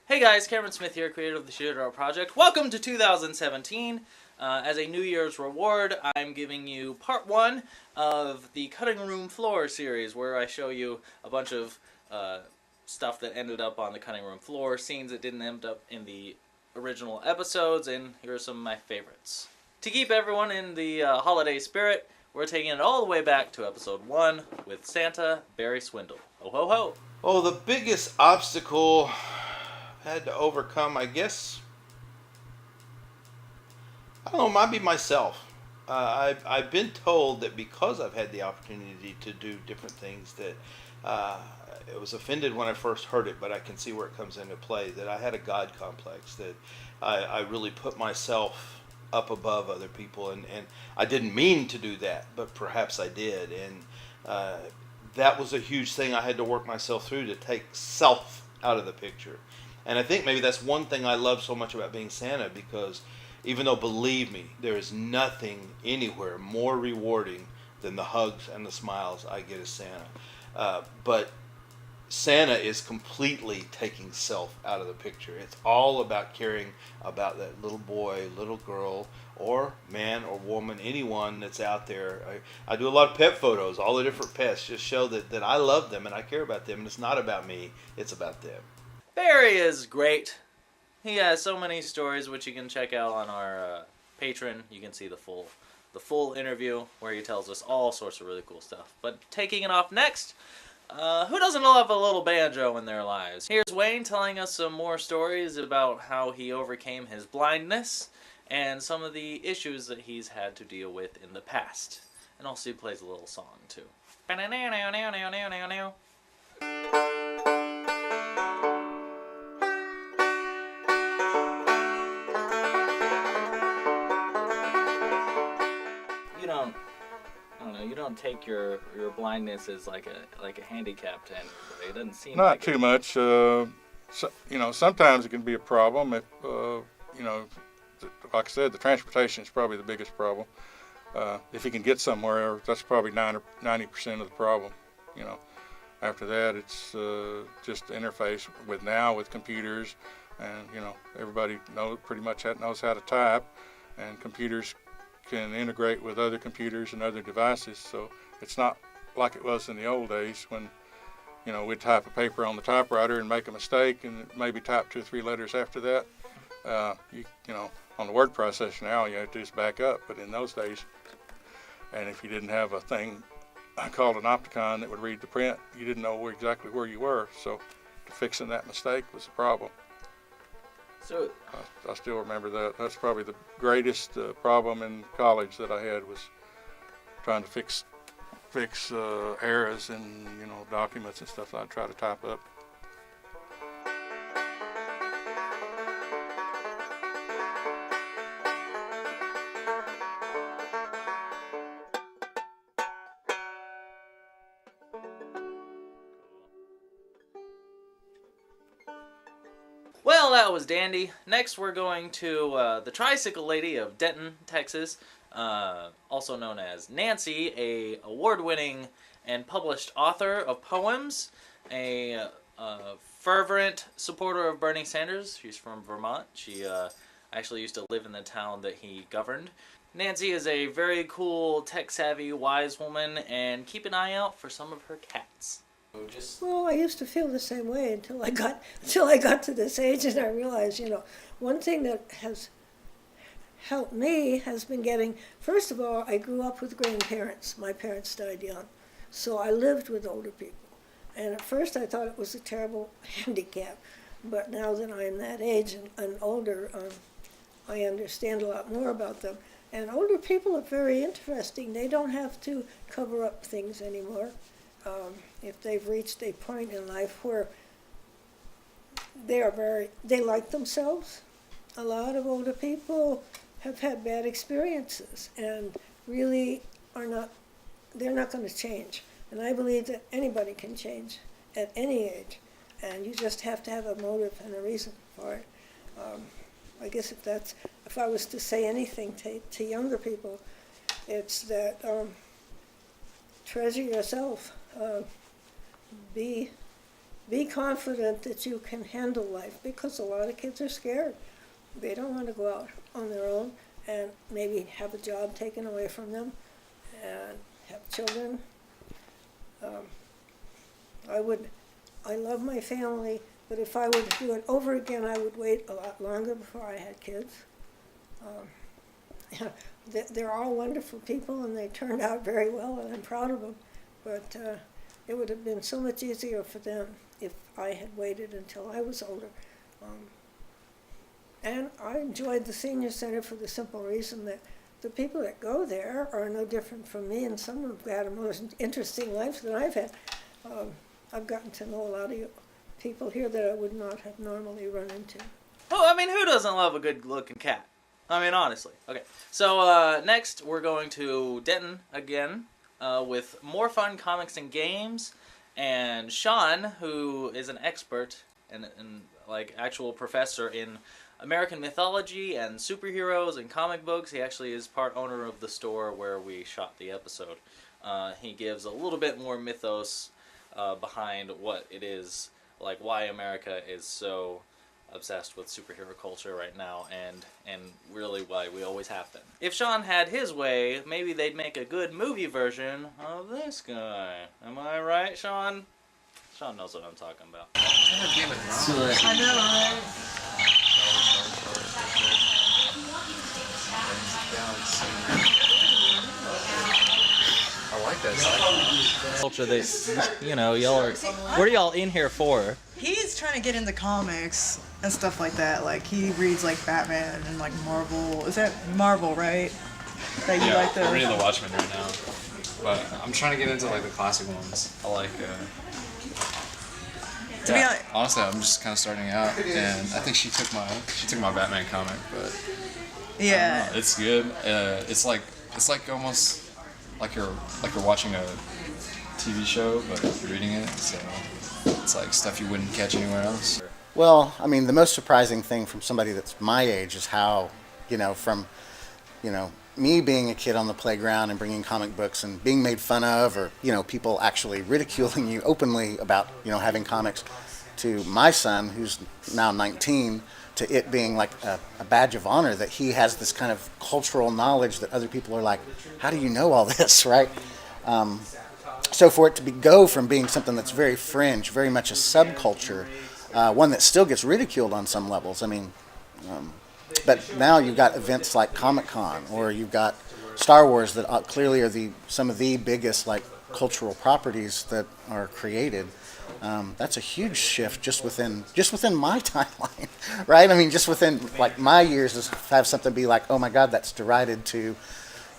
Hey guys, Cameron Smith here, creator of the Teardrop project. Welcome to 2017. As a New Year's reward, I'm giving you part 1 of the Cutting Room Floor series, where I show you a bunch of stuff that ended up on the cutting room floor, scenes that didn't end up in the original episodes, and here are some of my favorites. To keep everyone in the holiday spirit, we're taking it all the way back to episode 1 with Santa Barry Swindle. Ho ho ho! Oh, the biggest obstacle I had to overcome, I guess, I don't know, might be myself. I've been told that because I've had the opportunity to do different things that I was offended when I first heard it, but I can see where it comes into play, that I had a God complex, that I really put myself up above other people, and I didn't mean to do that, but perhaps I did, and that was a huge thing I had to work myself through, to take self out of the picture. And I think maybe that's one thing I love so much about being Santa, because even though, believe me, there is nothing anywhere more rewarding than the hugs and the smiles I get as Santa. But Santa is completely taking self out of the picture. It's all about caring about that little boy, little girl, or man or woman, anyone that's out there. I do a lot of pet photos, all the different pets, just show that I love them and I care about them, and it's not about me, it's about them. Barry is great. He has so many stories, which you can check out on our Patron. You can see the full interview where he tells us all sorts of really cool stuff. But taking it off next, who doesn't love a little banjo in their lives? Here's Wayne telling us some more stories about how he overcame his blindness and some of the issues that he's had to deal with in the past. And also he plays a little song too. You don't take your blindness as like a handicap to anybody. It doesn't seem not like too it. much. Sometimes it can be a problem. If like I said, the transportation is probably the biggest problem. If you can get somewhere, that's probably 90% of the problem. After that, it's just the interface with computers, and everybody pretty much knows how to type, and computers can integrate with other computers and other devices, so it's not like it was in the old days when we'd type a paper on the typewriter and make a mistake and maybe type 2 or 3 letters after that. On the word processor now, you have to just back up, but in those days, and if you didn't have a thing called an opticon that would read the print, you didn't know exactly where you were, so fixing that mistake was a problem. So I still remember that. That's probably the greatest problem in college that I had, was trying to fix errors in documents and stuff that I'd try to type up. well, that was dandy. Next, we're going to the Tricycle Lady of Denton, Texas, also known as Nancy, a award-winning and published author of poems, a fervent supporter of Bernie Sanders. She's from Vermont. She actually used to live in the town that he governed. Nancy is a very cool, tech-savvy, wise woman, and keep an eye out for some of her cats. Well, I used to feel the same way until I got to this age, and I realized, one thing that has helped me has been getting. First of all, I grew up with grandparents. My parents died young, so I lived with older people. And at first, I thought it was a terrible handicap, but now that I'm that age and older, I understand a lot more about them. And older people are very interesting. They don't have to cover up things anymore. If they've reached a point in life where they like themselves. A lot of older people have had bad experiences and really they're not going to change. And I believe that anybody can change at any age, and you just have to have a motive and a reason for it. I guess if I was to say anything to younger people, it's that treasure yourself, be be confident that you can handle life, because a lot of kids are scared. They don't want to go out on their own and maybe have a job taken away from them and have children. I love my family, but if I were to do it over again, I would wait a lot longer before I had kids. They're all wonderful people, and they turned out very well, and I'm proud of them. But it would have been so much easier for them if I had waited until I was older. And I enjoyed the senior center for the simple reason that the people that go there are no different from me, and some have got a more interesting life than I've had. I've gotten to know a lot of people here that I would not have normally run into. Well, I mean, who doesn't love a good-looking cat? I mean, honestly. Okay, so next we're going to Denton again with more fun comics and games, and Sean, who is an expert and like actual professor in American mythology and superheroes and comic books. He actually is part owner of the store where we shot the episode. He gives a little bit more mythos behind what it is, like why America is so obsessed with superhero culture right now, and really why we always have been. If Sean had his way, maybe they'd make a good movie version of this guy. Am I right, Sean? Sean knows what I'm talking about. I know, right? I like that. Culture that, you know, y'all are... What are y'all in here for? He's trying to get into comics and stuff like that. Like, he reads, like, Batman and, like, Marvel. Is that Marvel, right? That you like the... I'm reading The Watchmen right now. But I'm trying to get into, like, the classic ones. I like, To be honest, honestly, I'm just kind of starting out, and I think she took my Batman comic, but yeah. it's good. It's like almost like you're watching a TV show, but you're reading it. So it's like stuff you wouldn't catch anywhere else. Well, I mean, the most surprising thing from somebody that's my age is how, from me being a kid on the playground and bringing comic books and being made fun of, or, people actually ridiculing you openly about, having comics, to my son, who's now 19, to it being like a badge of honor that he has this kind of cultural knowledge that other people are like, how do you know all this, right? So for it to go from being something that's very fringe, very much a subculture, one that still gets ridiculed on some levels. I mean, but now you've got events like Comic-Con, or you've got Star Wars that clearly are some of the biggest like cultural properties that are created. That's a huge shift just within my timeline, right? I mean, just within like my years to have something be like, oh my God, that's derided to,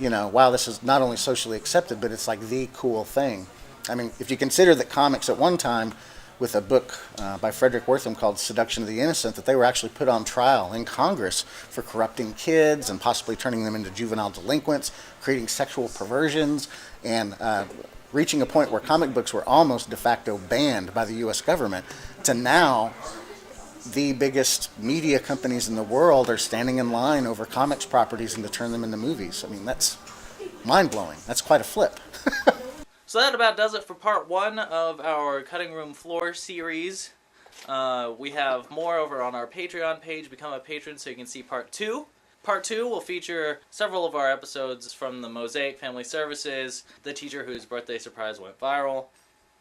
wow, this is not only socially accepted, but it's like the cool thing. I mean, if you consider that comics at one time, with a book by Frederick Wortham called Seduction of the Innocent, that they were actually put on trial in Congress for corrupting kids and possibly turning them into juvenile delinquents, creating sexual perversions, and reaching a point where comic books were almost de facto banned by the U.S. government, to now the biggest media companies in the world are standing in line over comics properties and to turn them into movies. I mean, that's mind-blowing. That's quite a flip. So that about does it for part 1 of our Cutting Room Floor series. We have more over on our Patreon page. Become a patron so you can see part 2. Part 2 will feature several of our episodes from the Mosaic Family Services, the teacher whose birthday surprise went viral,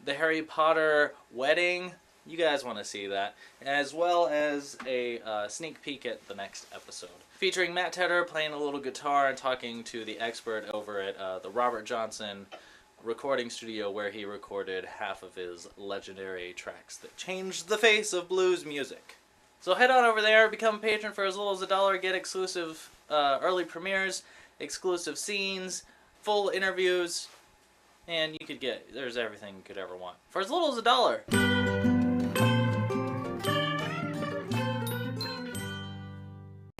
the Harry Potter wedding, you guys want to see that, as well as a sneak peek at the next episode. Featuring Matt Tedder playing a little guitar and talking to the expert over at the Robert Johnson recording studio, where he recorded half of his legendary tracks that changed the face of blues music. So head on over there, become a patron for as little as $1, get exclusive early premieres, exclusive scenes, full interviews, and there's everything you could ever want for as little as $1.